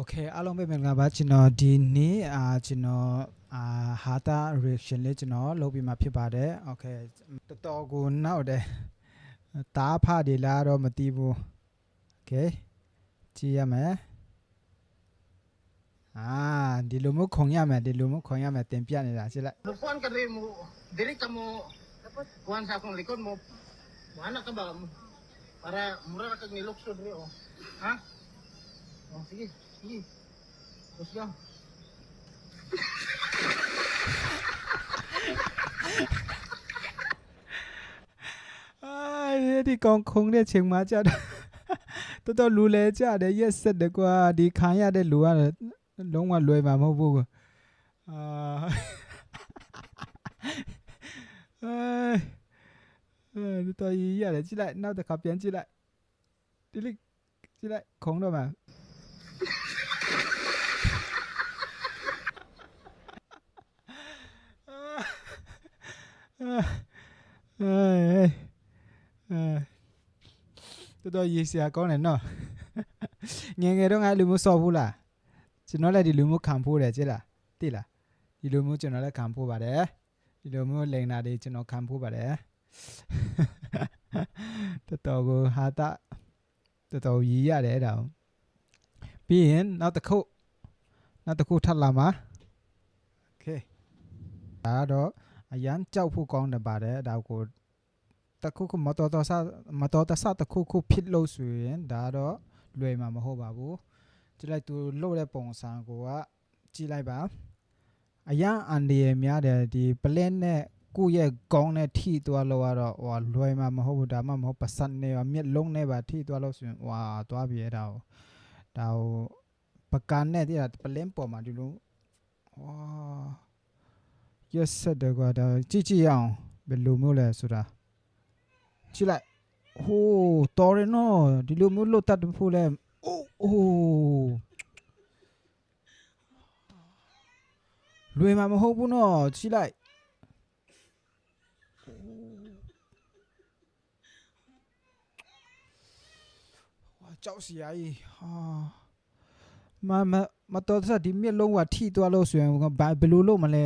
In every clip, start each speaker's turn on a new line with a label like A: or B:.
A: เคအားလုံးပဲမင်္ဂလာပါကျွန်တော်ဒီနေ့ကျွန်တော်ဟာတာ reaction လေးကျွန်တော်လုပ်ပြီးမှဖြစ်ပါတယ်โอเคတော်တော်ကိုနောက်တယ်တားဖတွေလားတော့မသိဘူးโอเคကြည့်ရမယ်ဒီလိုမျိုးခုံရမယ်ဒီလိုမျိုးခုံရမယ်တင်ပြနေတာကြည့်လိုက်
B: Lupuan ka rin mo, dili ka mo, kuhan sa akong likod mo, mana ka ba? Para mura na kag nilukso diri oh. Ha? Oh, sige, sige. Let's go.
A: ဒီကောင်ခုံတဲ့ချိန်မှာကြာတော်တော်လူလဲကြတယ်ရက်ဆက်တယ်ကွာဒီခံရတဲ့လူကလုံးဝလွယ်မှာမဟုတ်ဘူးတော်ရရတယ်ကြည့်လိုက်နောက်တစ်ခါပြန်ကြည့်လိုက်ဒီလိကြည့်လိုက်ခုံတော့မှာတော်ရည်စရာကောင်းတယ်နော်ငယ်ငယ်တော့ငါလူမျိုးစော်ဘူးလားကျွန်တော်လည်းဒီလူမျိုးခံဖို့တယ်ကြည့်လားသိလားဒီလူမျိုးကျွန်တော်လည်းခံဖို့ပါတယ်ဒီလိုမျိုးလိန်နာတွေကျွန်တော်ခံဖို့ပါတယ်တော်တော်ကိုဟာတာတော်တော်ရည်ရတယ်အဲ့ဒါပြီးရင်နောက်တစ်ခုထပ်လာမှာโอเคဒါတော့အရန်ကြောက်ဖို့ကောင်းတယ်ပါတယ်ဒါကိုတခုခုမတော်တဆတခုခုဖြစ်လို့ဆိုရင်ဒါတော့လွယ်မှာမဟုတ်ပါဘူးကြည့်လိုက်သူလို့တဲ့ပုံစံကိုကကြည့်လိုက်ပါအရန်အန်ဒီရများတယ်ဒီပလင်းနဲ့ကိုယ့်ရဲ့ကောင်းတဲ့ထိသွားလို့ကတော့ဟိုလွယ်မှာမဟုတ်ဘူးဒါမှမဟုတ်ပတ်စံနေပါမျက်လုံးနဲ့ပါထိသွားလို့ဆိုရင်သွားပြီအဲ့ဒါပကန်းနဲ့ဒီပလင်းပေါ်မှာဒီလိုရက်ဆက်တယ်ကွာဒါကြည့်အောင်ဘယ်လိုမျိုးလဲဆိုတာကြည့်လိုက်ဟိုးတော်ရနော်ဒီလိုမျိုးလွတ်တတ်ဖို့လဲအိုးလွယ်မှာမဟုတ်ဘူးနော်ကြည့်လိုက်ကြောက်စရာကြီးမတော်စဒီမျက်လုံးကထိသွားလို့ဆိုရင်ဘယ်လိုလုပ်မလဲ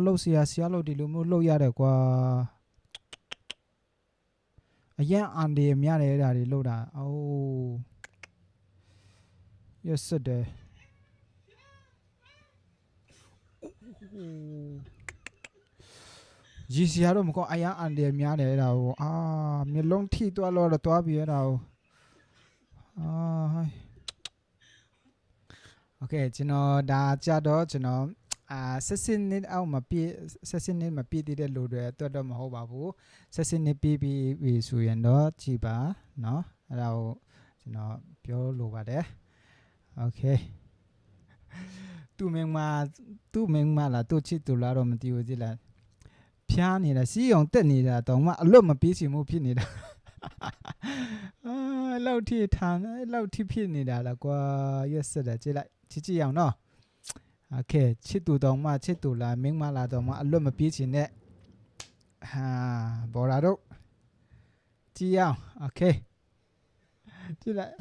A: လှုပ်စရာလို့ဒီလိုမျိုးလှုပ်ရတယ်ကွာအရန်အန်ဒီများတယ်အဲ့ဒါတွေလှုပ်တာရက်စတယ်ရီစီရတော့မကောအရန်အန်ဒီများတယ်အဲ့ဒါကိုမျက်လုံးထိသွားလို့တော့သွားပြီအဲ့ဒါကိုโอเคကျွန်တော်ဒါကြတော့ကျွန်တော်16နှစ်အောက်မပြည့်16နှစ်မပြည့်သေးတဲ့လူတွေအတွက်တော့မဟုတ်ပါဘူး16နှစ်ပြည့်ပြီဆိုရင်တော့ကြည်ပါเนาะအဲ့ဒါကိုကျွန်တော်ပြောလိုပါတယ်โอเคသူမင်းမလားသူချစ်သူလားတော့မသိဘူးကြည်လားဖျားနေတာစီးအောင်တက်နေတာတော့မှအလွတ်မပြေးချင်မှုဖြစ်နေတာလောက်ထိထားလောက်ထိဖြစ်နေတာလားကွာရက်စတယ်ကြည့်လိုက်ချစ်အောင်နော်โอเคချစ်သူတော်မှချစ်သူလားမင်းမလားတော်မှအလွတ်မပြေးချင်တဲ့ဘော်ရာတို့ကြည့်အောင်โอเคကြည့်လိုက်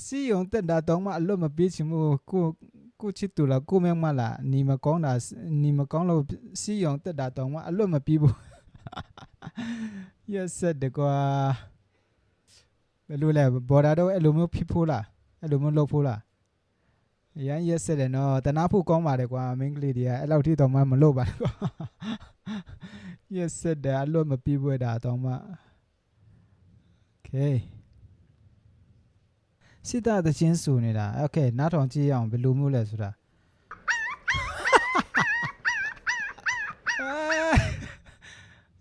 A: စီယုံတက်တာတော်မှအလွတ်မပြေးချင်ဘူးကိုချစ်သူလားကိုမင်းမလားညီမကောင်းလို့စီယုံတက်တာတော်မှအလွတ်မပြေးဘူးရက်ဆက်တကွာဘယ်လိုလဲဘော်ဒါတော့အဲ့လိုမျိုးဖြစ်ဖို့လားအဲ့လိုမျိုးလုပ်ဖို့လားရန်ရက်ဆက်တယ်နော်တနာဖို့ကောင်းပါတယ်ကွာမင်းကလေးတွေကအဲ့လောက်ထိတော့မှမလုပ်ပါနဲ့ကွာရက်ဆက်တယ်အလွတ်မပြေးဘူးတာတော့မှโอเคစစ်သားတချင်းစုနေတာโอเคနားထောင်ကြည့်အောင်ဘယ်လိုမျိုးလဲဆိုတာ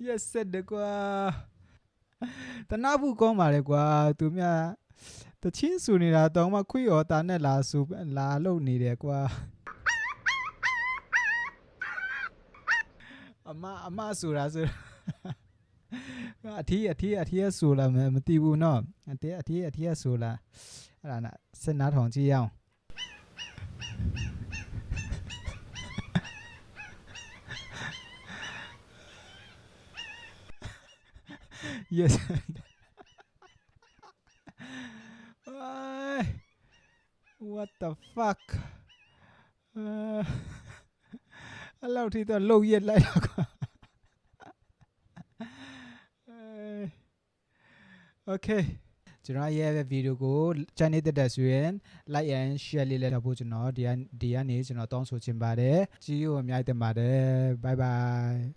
A: ရက်ဆက်တယ်ကွာတနာဖို့ကောင်းပါလေကွာသူများတချင်းဆူနေတာတောင်မှခွေရော်တာနဲ့လာလုံနေတယ်ကွာအမဆိုတာဆိုအထီးဆူလာမသိဘူးနော်အထီးဆူလာအဲ့ဒါနဲ့စနာထောင်ကြည့်အောင်Yes what the fuck အဲ့လောက်ထိတော့လုံရက်လိုက်တော့ကွာ okay ကျွန်တော်ရဲ့ဗီဒီယိုကို channel တက်ဆိုရင် like and share လေးလည်းလုပ်ဖို့ကျွန်တော်ဒီကနေကျွန်တော်တောင်းဆိုချင်ပါတယ်ကြည့်ရအများကြီးတင်ပါတယ် bye bye